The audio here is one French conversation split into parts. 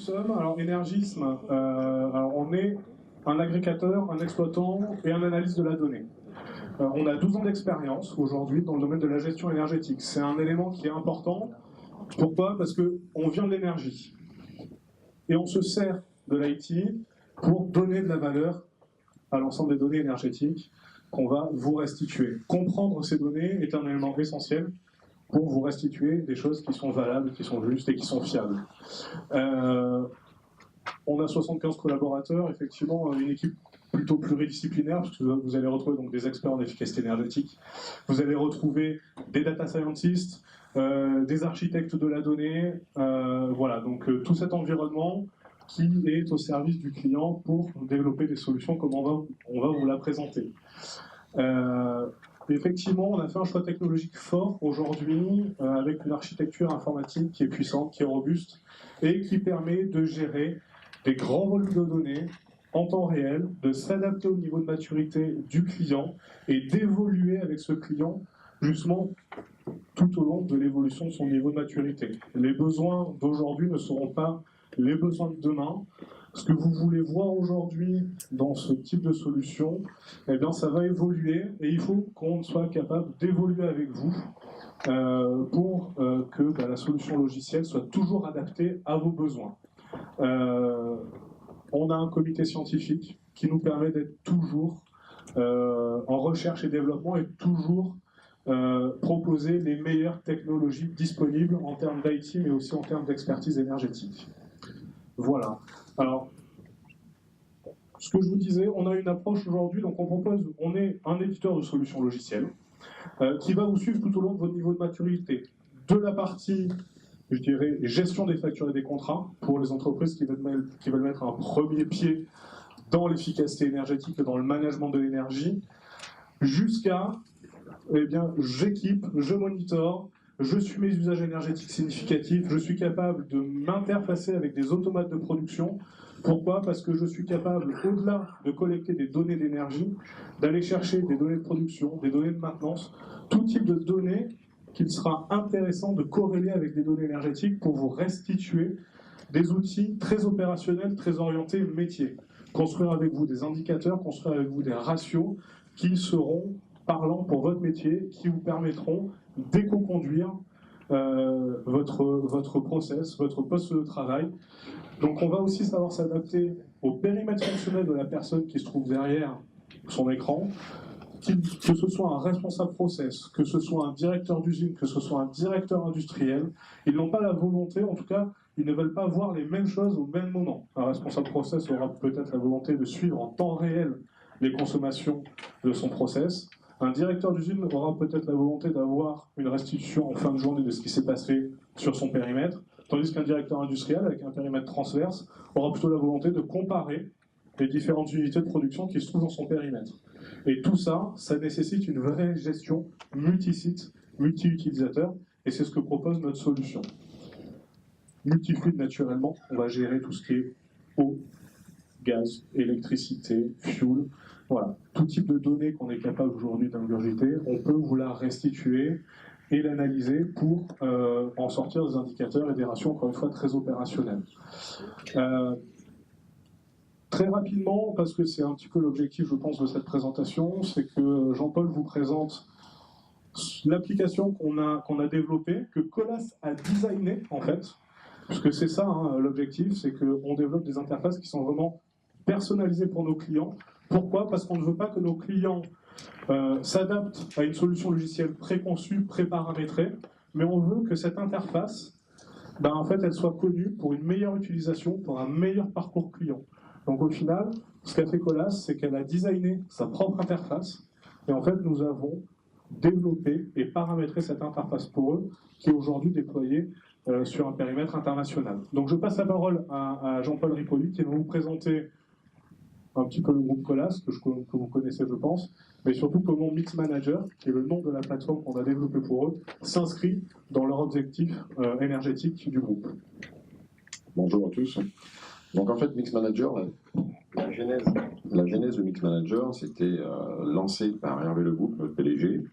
sommes, alors Énergisme, alors on est un agrégateur, un exploitant et un analyste de la donnée. On a 12 ans d'expérience aujourd'hui dans le domaine de la gestion énergétique. C'est un élément qui est important. Pourquoi? Parce qu'on vient de l'énergie. Et on se sert de l'IT pour donner de la valeur à l'ensemble des données énergétiques qu'on va vous restituer. Comprendre ces données est un élément essentiel pour vous restituer des choses qui sont valables, qui sont justes et qui sont fiables. On a 75 collaborateurs, effectivement, une équipe plutôt pluridisciplinaire, parce que vous allez retrouver donc des experts en efficacité énergétique, vous allez retrouver des data scientists, des architectes de la donnée, voilà, donc tout cet environnement qui est au service du client pour développer des solutions comme on va vous la présenter. Effectivement, on a fait un choix technologique fort aujourd'hui avec une architecture informatique qui est puissante, qui est robuste et qui permet de gérer des grands volumes de données en temps réel, de s'adapter au niveau de maturité du client et d'évoluer avec ce client justement tout au long de l'évolution de son niveau de maturité. Les besoins d'aujourd'hui ne seront pas les besoins de demain. Ce que vous voulez voir aujourd'hui dans ce type de solution, eh bien, ça va évoluer et il faut qu'on soit capable d'évoluer avec vous pour que la solution logicielle soit toujours adaptée à vos besoins. On a un comité scientifique qui nous permet d'être toujours en recherche et développement et toujours proposer les meilleures technologies disponibles en termes d'IT mais aussi en termes d'expertise énergétique. Voilà. Alors, ce que je vous disais, on a une approche aujourd'hui, donc on est un éditeur de solutions logicielles qui va vous suivre tout au long de votre niveau de maturité. De la partie, je dirais, gestion des factures et des contrats pour les entreprises qui veulent mettre un premier pied dans l'efficacité énergétique et dans le management de l'énergie, jusqu'à, eh bien, j'équipe, je monitore, je suis mes usages énergétiques significatifs, je suis capable de m'interfacer avec des automates de production. Pourquoi? Parce que je suis capable, au-delà de collecter des données d'énergie, d'aller chercher des données de production, des données de maintenance, tout type de données qu'il sera intéressant de corréler avec des données énergétiques pour vous restituer des outils très opérationnels, très orientés métier. Construire avec vous des indicateurs, construire avec vous des ratios qui seront parlants pour votre métier, qui vous permettront d'éco-conduire votre process, votre poste de travail. Donc on va aussi savoir s'adapter au périmètre fonctionnel de la personne qui se trouve derrière son écran, que ce soit un responsable process, que ce soit un directeur d'usine, que ce soit un directeur industriel, ils n'ont pas la volonté, en tout cas, ils ne veulent pas voir les mêmes choses au même moment. Un responsable process aura peut-être la volonté de suivre en temps réel les consommations de son process. Un directeur d'usine aura peut-être la volonté d'avoir une restitution en fin de journée de ce qui s'est passé sur son périmètre, tandis qu'un directeur industriel, avec un périmètre transverse, aura plutôt la volonté de comparer les différentes unités de production qui se trouvent dans son périmètre. Et tout ça, ça nécessite une vraie gestion multi-site, multi-utilisateur, et c'est ce que propose notre solution. Multifluide, naturellement, on va gérer tout ce qui est eau, gaz, électricité, fuel, voilà, tout type de données qu'on est capable aujourd'hui d'ingurgiter, on peut vous la restituer et l'analyser pour en sortir des indicateurs et des ratios, encore une fois, très opérationnels. Très rapidement, parce que c'est un petit peu l'objectif, je pense, de cette présentation, c'est que Jean-Paul vous présente l'application qu'on a développée, que Colas a designée, en fait, puisque c'est ça, hein, l'objectif, c'est qu'on développe des interfaces qui sont vraiment personnalisées pour nos clients. Pourquoi? Parce qu'on ne veut pas que nos clients s'adaptent à une solution logicielle préconçue, préparamétrée, mais on veut que cette interface, en fait, elle soit connue pour une meilleure utilisation, pour un meilleur parcours client. Donc au final, ce qu'a fait Colas, c'est qu'elle a designé sa propre interface, et en fait, nous avons développé et paramétré cette interface pour eux, qui est aujourd'hui déployée sur un périmètre international. Donc je passe la parole à Jean-Paul Ripoli, qui va vous présenter un petit peu le groupe Colas, que vous connaissez, je pense, mais surtout comment Mix Manager, qui est le nom de la plateforme qu'on a développée pour eux, s'inscrit dans leur objectif énergétique du groupe. Bonjour à tous. Donc en fait, Mix Manager, La genèse de Mix Manager, c'était lancé par Hervé Lebouc, notre PDG,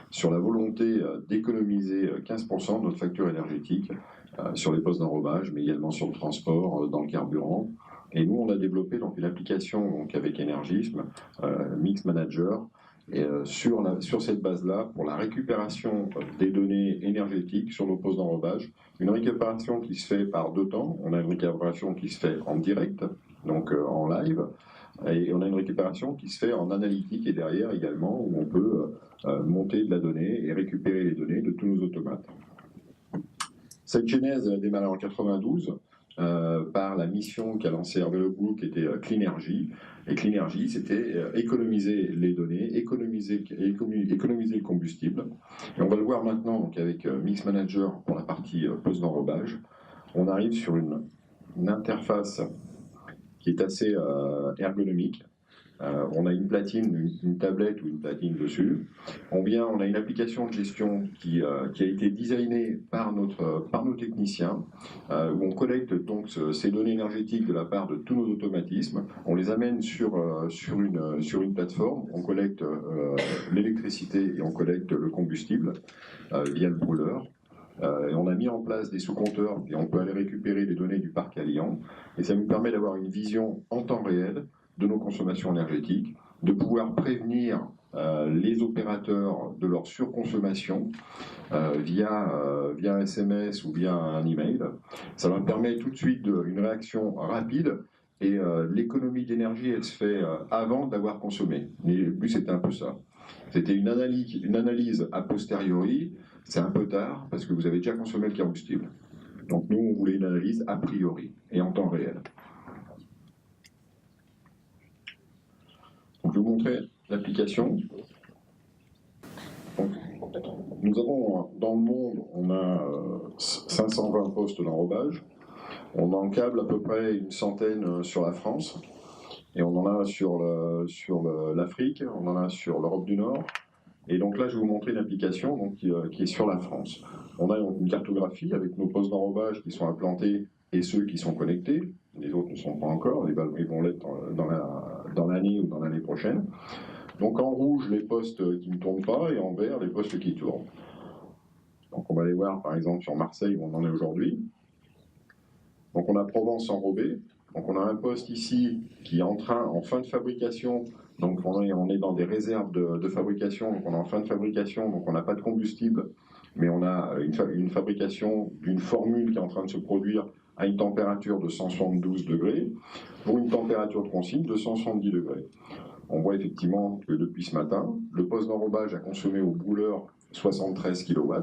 sur la volonté d'économiser 15% de notre facture énergétique sur les postes d'enrobage, mais également sur le transport, dans le carburant. Et nous, on a développé donc, une application donc, avec Énergisme, Mix Manager, et, sur cette base-là, pour la récupération des données énergétiques sur nos postes d'enrobage, une récupération qui se fait par deux temps. On a une récupération qui se fait en direct, donc en live, et on a une récupération qui se fait en analytique et derrière également, où on peut monter de la donnée et récupérer les données de tous nos automates. Cette genèse a démarré en 92 par la mission qu'a lancée Hervé Lebouc, qui était Cleanergy. Et Cleanergy, c'était économiser les données, économiser le combustible. Et on va le voir maintenant donc, avec Mix Manager pour la partie poste d'enrobage. On arrive sur une interface qui est assez ergonomique. On a une platine, une tablette ou une platine dessus. On a une application de gestion qui a été designée par nos techniciens, où on collecte donc ces données énergétiques de la part de tous nos automatismes. On les amène sur une plateforme. On collecte l'électricité et on collecte le combustible via le brûleur. Et on a mis en place des sous-compteurs et on peut aller récupérer les données du parc alliant. Et ça nous permet d'avoir une vision en temps réel de nos consommations énergétiques, de pouvoir prévenir les opérateurs de leur surconsommation via un SMS ou via un email. Ça leur permet tout de suite une réaction rapide et l'économie d'énergie, elle se fait avant d'avoir consommé. Mais le but, c'était un peu ça. C'était une analyse a posteriori. C'est un peu tard parce que vous avez déjà consommé le combustible. Donc nous, on voulait une analyse a priori et en temps réel. Donc, je vais vous montrer l'application. Nous avons, dans le monde, on a 520 postes d'enrobage. On en câble à peu près une centaine sur la France. Et on en a sur l'Afrique, on en a sur l'Europe du Nord. Et donc là, je vais vous montrer une application donc, qui est sur la France. On a donc une cartographie avec nos postes d'enrobage qui sont implantés et ceux qui sont connectés. Les autres ne sont pas encore, ils vont l'être dans l'année ou dans l'année prochaine. Donc en rouge, les postes qui ne tournent pas et en vert, les postes qui tournent. Donc on va aller voir par exemple sur Marseille où on en est aujourd'hui. Donc on a Provence enrobé. Donc on a un poste ici qui est en fin de fabrication. Donc on est dans des réserves de fabrication, donc on est en fin de fabrication, donc on n'a pas de combustible, mais on a une fabrication d'une formule qui est en train de se produire à une température de 172 degrés, pour une température de consigne de 170 degrés. On voit effectivement que depuis ce matin, le poste d'enrobage a consommé au brûleur 73 kW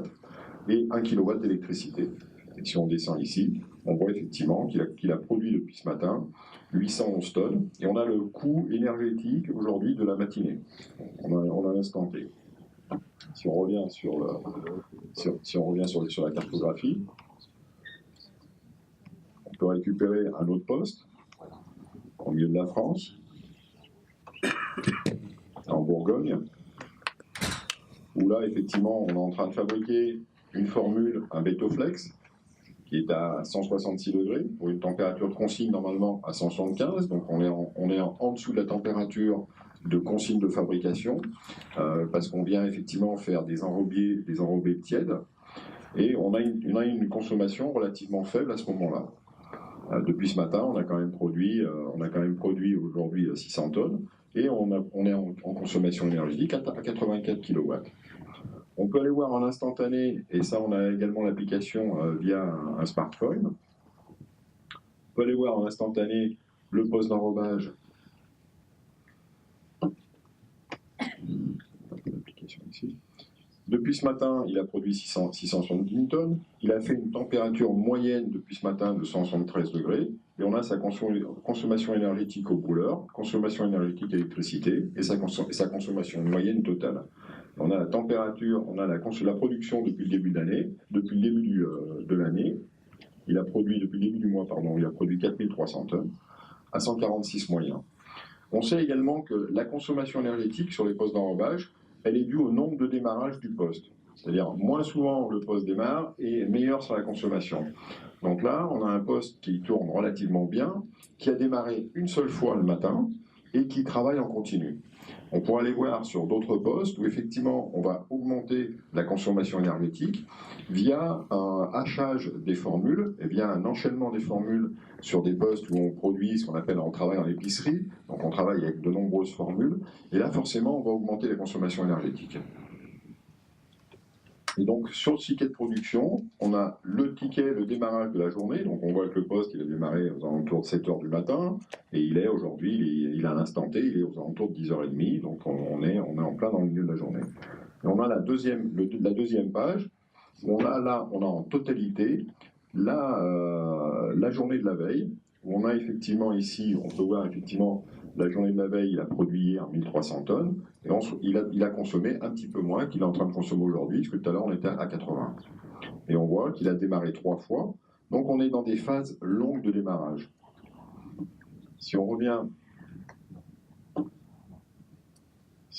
et 1 kW d'électricité. Et si on descend ici, on voit effectivement qu'il a produit depuis ce matin 811 tonnes, et on a le coût énergétique aujourd'hui de la matinée. On a l'instant T. Si on revient sur la cartographie, on peut récupérer un autre poste au milieu de la France, en Bourgogne, où là, effectivement, on est en train de fabriquer une formule, un Betoflex, qui est à 166 degrés, pour une température de consigne normalement à 175, donc on est en dessous de la température de consigne de fabrication, parce qu'on vient effectivement faire des enrobés tièdes, et on a une consommation relativement faible à ce moment-là. Depuis ce matin, on a quand même produit aujourd'hui 600 tonnes, et on est en consommation énergétique à 84 kW. On peut aller voir en instantané, et ça on a également l'application via un smartphone. On peut aller voir en instantané le poste d'enrobage. Depuis ce matin, il a produit 670 tonnes. Il a fait une température moyenne depuis ce matin de 173 degrés. Et on a sa consommation énergétique au brûleur, consommation énergétique d'électricité et sa consommation moyenne totale. On a la température, on a la production depuis le début de l'année. Il a produit, depuis le début du mois, il a produit 4300 tonnes à 146 moyens. On sait également que la consommation énergétique sur les postes d'enrobage, elle est due au nombre de démarrages du poste. c'est-à-dire moins souvent le poste démarre et meilleur sur la consommation. Donc là, on a un poste qui tourne relativement bien, qui a démarré une seule fois le matin et qui travaille en continu. On pourra aller voir sur d'autres postes où effectivement on va augmenter la consommation énergétique via un hachage des formules et via un enchaînement des formules sur des postes où on produit ce qu'on appelle, on travaille en épicerie, donc on travaille avec de nombreuses formules, et là forcément on va augmenter la consommation énergétique. Et donc sur le ticket de production, on a le ticket, le démarrage de la journée, donc on voit que le poste il a démarré aux alentours de 7 h du matin, et il est aujourd'hui, il a un instant T, il est aux alentours de 10 h 30, donc on est en plein dans le milieu de la journée. Et on a la deuxième page, où on a en totalité la journée de la veille, où on a effectivement ici, on peut voir effectivement la journée de la veille, il a produit hier 1300 tonnes, et il a consommé un petit peu moins qu'il est en train de consommer aujourd'hui, parce que tout à l'heure on était à 80. Et on voit qu'il a démarré 3 fois, donc on est dans des phases longues de démarrage. Si on revient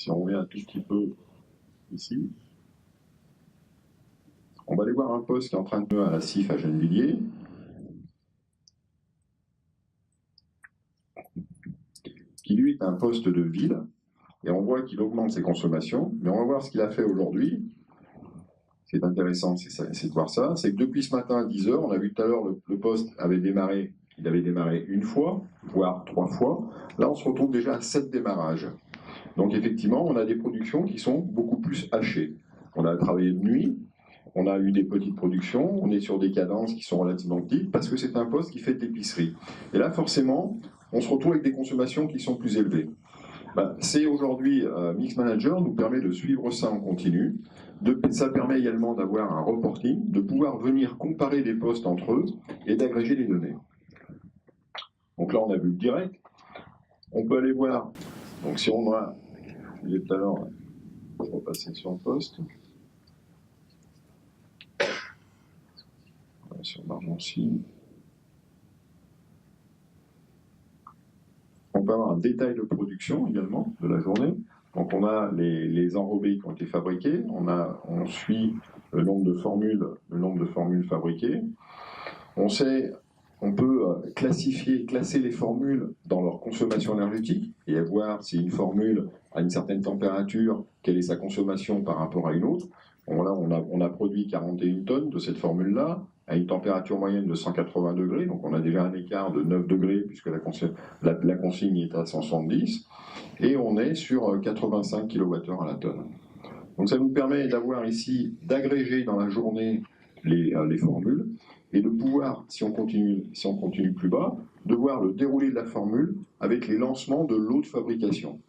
un tout petit peu ici, on va aller voir un poste qui est en train de à la CIF à Gennevilliers, qui lui est un poste de ville, et on voit qu'il augmente ses consommations, mais on va voir ce qu'il a fait aujourd'hui. Ce qui est intéressant, c'est de voir ça, c'est que depuis ce matin à 10 h, on a vu tout à l'heure, le poste avait démarré, il avait démarré une fois, voire 3 fois. Là, on se retrouve déjà à 7 démarrages. Donc effectivement, on a des productions qui sont beaucoup plus hachées. On a travaillé de nuit, on a eu des petites productions, on est sur des cadences qui sont relativement petites, parce que c'est un poste qui fait de l'épicerie. Et là, forcément, on se retrouve avec des consommations qui sont plus élevées. C'est aujourd'hui, Mix Manager nous permet de suivre ça en continu. Ça permet également d'avoir un reporting, de pouvoir venir comparer des postes entre eux et d'agréger les données. Donc là, on a vu le direct. On peut aller voir, donc si on a, je disais tout à l'heure, je vais repasser sur le poste. Sur Margency. On peut avoir un détail de production également de la journée. Donc on a les enrobés qui ont été fabriqués, on suit le nombre de formules fabriquées. On peut classer les formules dans leur consommation énergétique et voir si une formule a une certaine température, quelle est sa consommation par rapport à une autre. Bon, là, on a produit 41 tonnes de cette formule-là, à une température moyenne de 180 degrés, donc on a déjà un écart de 9 degrés puisque la consigne est à 170, et on est sur 85 kWh à la tonne. Donc ça nous permet d'avoir ici, d'agréger dans la journée les formules, et de pouvoir, si on continue plus bas, de voir le déroulé de la formule avec les lancements de lots de fabrication.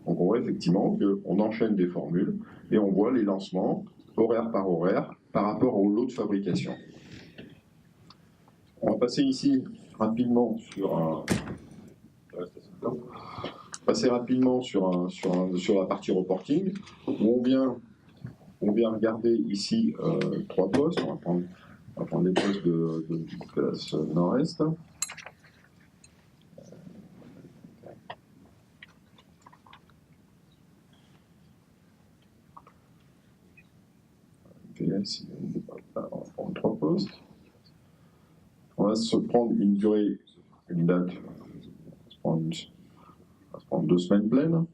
Donc on voit effectivement qu'on enchaîne des formules, et on voit les lancements, horaire, par rapport au lot de fabrication. On va passer ici rapidement sur la partie reporting, où on vient regarder ici 3 postes. On va prendre les postes de classe nord-est. On va prendre 3 postes. On va se prendre une durée, une date. On va se prendre 2 semaines pleines.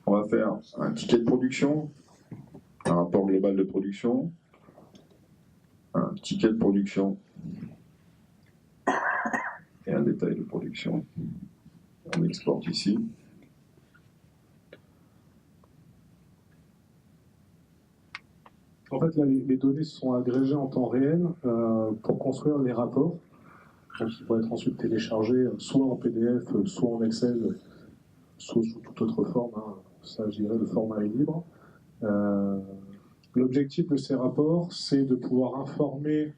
On va faire un ticket de production, un rapport global de production, un ticket de production et un détail de production. On exporte ici. En fait, là, les données sont agrégées en temps réel pour construire les rapports, donc qui vont être ensuite téléchargés soit en PDF, soit en Excel, soit sous toute autre forme. Ça, je dirais, le format est libre. L'objectif de ces rapports, c'est de pouvoir informer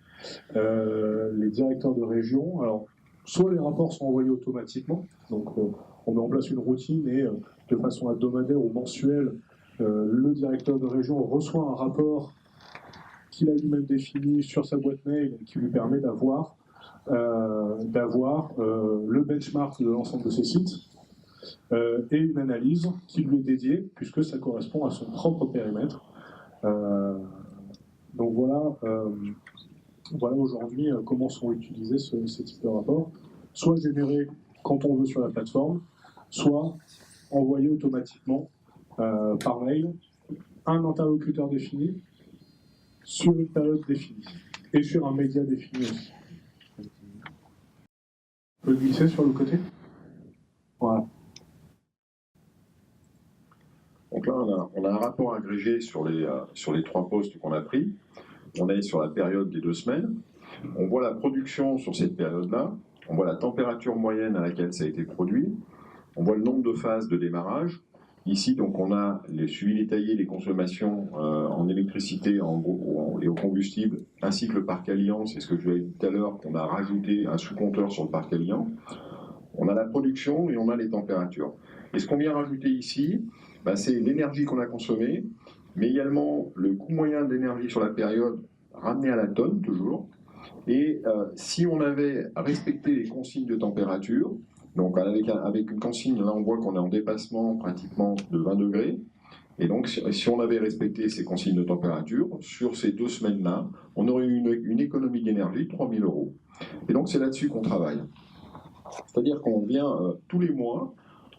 les directeurs de région. Alors, soit les rapports sont envoyés automatiquement, donc on met en place une routine et de façon hebdomadaire ou mensuelle, le directeur de région reçoit un rapport qu'il a lui-même défini sur sa boîte mail qui lui permet d'avoir le benchmark de l'ensemble de ses sites et une analyse qui lui est dédiée puisque ça correspond à son propre périmètre. Donc voilà aujourd'hui comment sont utilisés ces types de rapports, soit générés quand on veut sur la plateforme, soit envoyés automatiquement par mail à un interlocuteur défini sur une période définie et sur un média défini aussi. On peut glisser sur le côté. Voilà. Donc là, on a un rapport agrégé sur les 3 postes qu'on a pris. On est sur la période des 2 semaines. On voit la production sur cette période-là. On voit la température moyenne à laquelle ça a été produit. On voit le nombre de phases de démarrage. Ici, donc, on a les suivis détaillés des consommations en électricité et au combustible, ainsi que le parc Alliant. C'est ce que je vous ai dit tout à l'heure, qu'on a rajouté un sous-compteur sur le parc Alliant. On a la production et on a les températures. Et ce qu'on vient rajouter ici, c'est l'énergie qu'on a consommée, mais également le coût moyen d'énergie sur la période ramené à la tonne, toujours. Et si on avait respecté les consignes de température, donc avec une consigne, là on voit qu'on est en dépassement pratiquement de 20 degrés, et donc si on avait respecté ces consignes de température, sur ces 2 semaines-là, on aurait eu une économie d'énergie de 3 000 €. Et donc c'est là-dessus qu'on travaille. C'est-à-dire qu'on vient tous les mois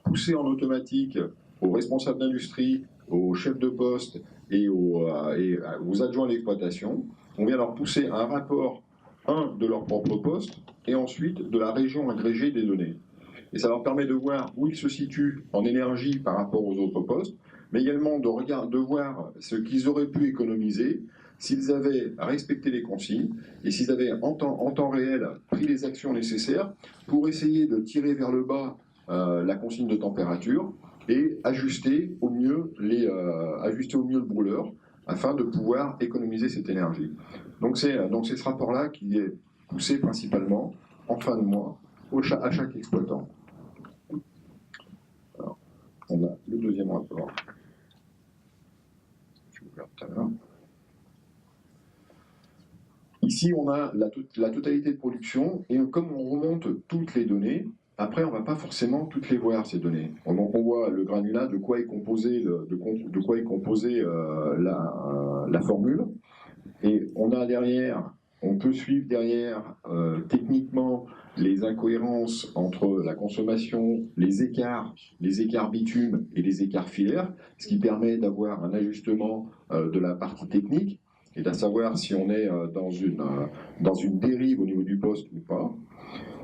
pousser en automatique aux responsables d'industrie, aux chefs de poste et aux adjoints d'exploitation. On vient leur pousser un rapport, de leur propre poste, et ensuite de la région agrégée des données. Et ça leur permet de voir où ils se situent en énergie par rapport aux autres postes, mais également de voir ce qu'ils auraient pu économiser s'ils avaient respecté les consignes et s'ils avaient en temps réel pris les actions nécessaires pour essayer de tirer vers le bas la consigne de température et ajuster au mieux le brûleur afin de pouvoir économiser cette énergie. Donc c'est ce rapport-là qui est poussé principalement en fin de mois à chaque exploitant. Alors, on a le deuxième rapport. Je vous regarde tout à l'heure. Ici, on a la totalité de production, et comme on remonte toutes les données, après, on ne va pas forcément toutes les voir, ces données. Donc, on voit le granulat, de quoi est composée la formule. Et on peut suivre derrière techniquement les incohérences entre la consommation, les écarts bitume et les écarts filaires, ce qui permet d'avoir un ajustement de la partie technique et de savoir si on est dans une dérive au niveau du poste ou pas.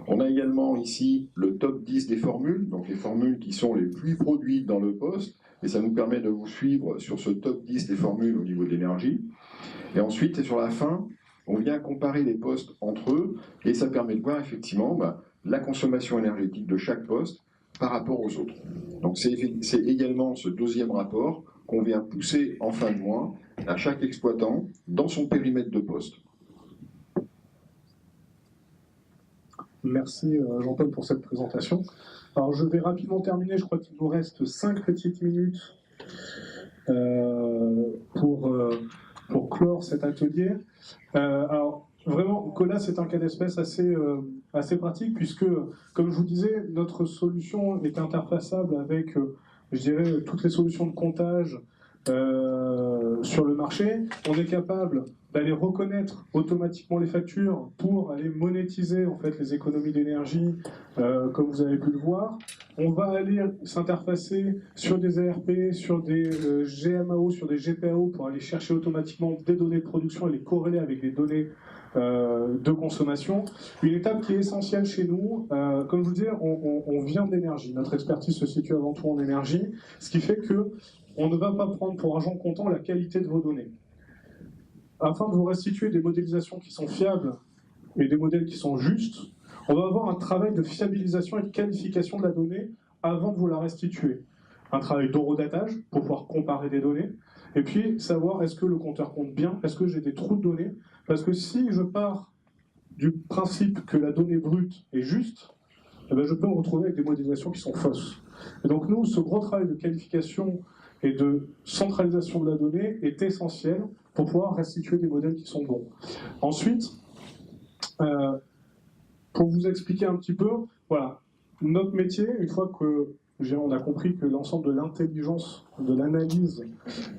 On a également ici le top 10 des formules, donc les formules qui sont les plus produites dans le poste, et ça nous permet de vous suivre sur ce top 10 des formules au niveau de l'énergie. Et ensuite, sur la fin, on vient comparer les postes entre eux, et ça permet de voir effectivement la consommation énergétique de chaque poste par rapport aux autres. Donc c'est également ce deuxième rapport qu'on vient pousser en fin de mois à chaque exploitant dans son périmètre de poste. Merci Jean-Paul pour cette présentation. Alors je vais rapidement terminer, je crois qu'il nous reste 5 petites minutes pour clore cet atelier. Alors vraiment, Colas c'est un cas d'espèce assez pratique puisque, comme je vous disais, notre solution est interfaçable avec, je dirais, toutes les solutions de comptage sur le marché. On est capable d'aller reconnaître automatiquement les factures pour aller monétiser en fait les économies d'énergie, comme vous avez pu le voir. On va aller s'interfacer sur des ERP, sur des GMAO, sur des GPAO pour aller chercher automatiquement des données de production et les corréler avec des données de consommation. Une étape qui est essentielle chez nous, comme je vous disais, on vient d'énergie. Notre expertise se situe avant tout en énergie, ce qui fait que on ne va pas prendre pour argent comptant la qualité de vos données. Afin de vous restituer des modélisations qui sont fiables et des modèles qui sont justes, on va avoir un travail de fiabilisation et de qualification de la donnée avant de vous la restituer. Un travail d'horodatage pour pouvoir comparer des données, et puis savoir est-ce que le compteur compte bien, est-ce que j'ai des trous de données, parce que si je pars du principe que la donnée brute est juste, eh bien je peux me retrouver avec des modélisations qui sont fausses. Et donc nous, ce gros travail de qualification et de centralisation de la donnée est essentiel pour pouvoir restituer des modèles qui sont bons. Ensuite, pour vous expliquer un petit peu, voilà, notre métier, une fois que on a compris que l'ensemble de l'intelligence, de l'analyse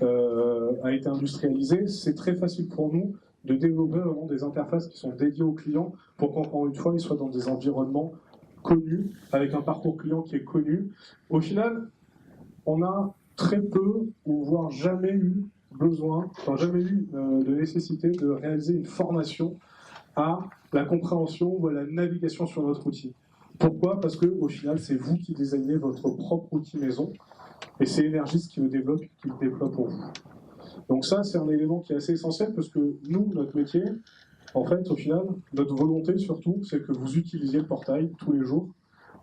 a été industrialisé. C'est très facile pour nous de développer vraiment des interfaces qui sont dédiées aux clients pour qu'encore une fois, ils soient dans des environnements connus, avec un parcours client qui est connu. Au final, on a très peu, ou voire jamais eu besoin, jamais eu de nécessité de réaliser une formation à la compréhension ou à la navigation sur notre outil. Pourquoi? Parce qu'au final, c'est vous qui designez votre propre outil maison, et c'est Energis qui le déploie pour vous. Donc ça, c'est un élément qui est assez essentiel, parce que nous, notre métier, en fait, au final, notre volonté surtout, c'est que vous utilisiez le portail tous les jours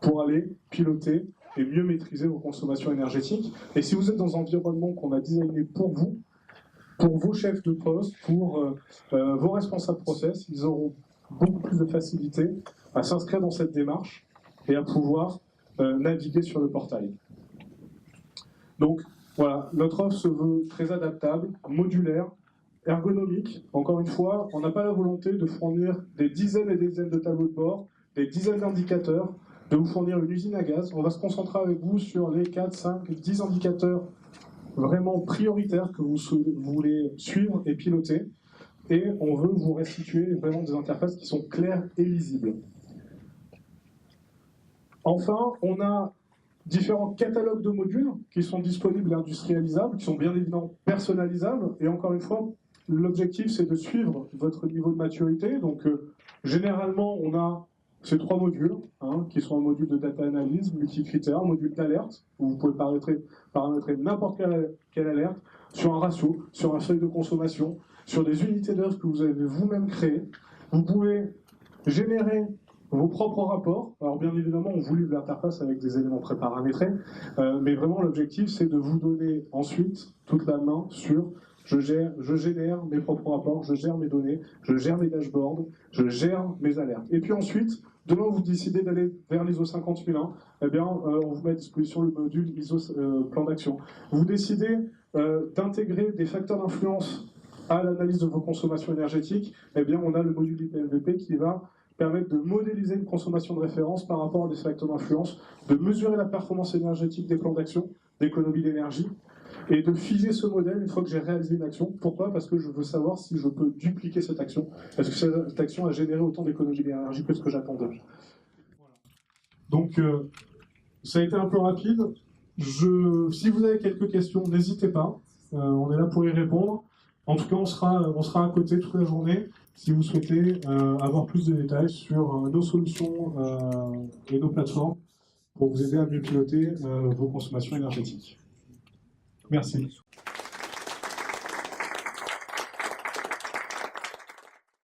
pour aller piloter et mieux maîtriser vos consommations énergétiques. Et si vous êtes dans un environnement qu'on a designé pour vous, pour vos chefs de poste, pour vos responsables process, ils auront beaucoup plus de facilité à s'inscrire dans cette démarche et à pouvoir naviguer sur le portail. Donc voilà, notre offre se veut très adaptable, modulaire, ergonomique. Encore une fois, on n'a pas la volonté de fournir des dizaines et des dizaines de tableaux de bord, des dizaines d'indicateurs, de vous fournir une usine à gaz. On va se concentrer avec vous sur les 4, 5, 10 indicateurs vraiment prioritaires que vous voulez suivre et piloter. Et on veut vous restituer vraiment des interfaces qui sont claires et lisibles. Enfin, on a différents catalogues de modules qui sont disponibles et industrialisables, qui sont bien évidemment personnalisables. Et encore une fois, l'objectif, c'est de suivre votre niveau de maturité. Donc, généralement, on a ces 3 modules, qui sont un module de data analyse, multicritères, un module d'alerte, où vous pouvez paramétrer n'importe quelle alerte, sur un ratio, sur un seuil de consommation, sur des unités d'heure que vous avez vous-même créées. Vous pouvez générer vos propres rapports. Alors bien évidemment, on vous livre l'interface avec des éléments préparamétrés, mais vraiment l'objectif, c'est de vous donner ensuite toute la main sur je génère mes propres rapports, je gère mes données, je gère mes dashboards, je gère mes alertes. Et puis ensuite, demain vous décidez d'aller vers l'ISO 50001, eh bien, on vous met à disposition le module ISO plan d'action. Vous décidez d'intégrer des facteurs d'influence à l'analyse de vos consommations énergétiques, eh bien, on a le module IPMVP qui va permettre de modéliser une consommation de référence par rapport à des facteurs d'influence, de mesurer la performance énergétique des plans d'action, d'économie d'énergie, et de figer ce modèle une fois que j'ai réalisé une action. Pourquoi? Parce que je veux savoir si je peux dupliquer cette action. Est-ce que cette action a généré autant d'économie d'énergie que ce que j'attendais? Donc, ça a été un peu rapide. Si vous avez quelques questions, n'hésitez pas. On est là pour y répondre. En tout cas, on sera à côté toute la journée si vous souhaitez avoir plus de détails sur nos solutions et nos plateformes pour vous aider à mieux piloter vos consommations énergétiques. Merci.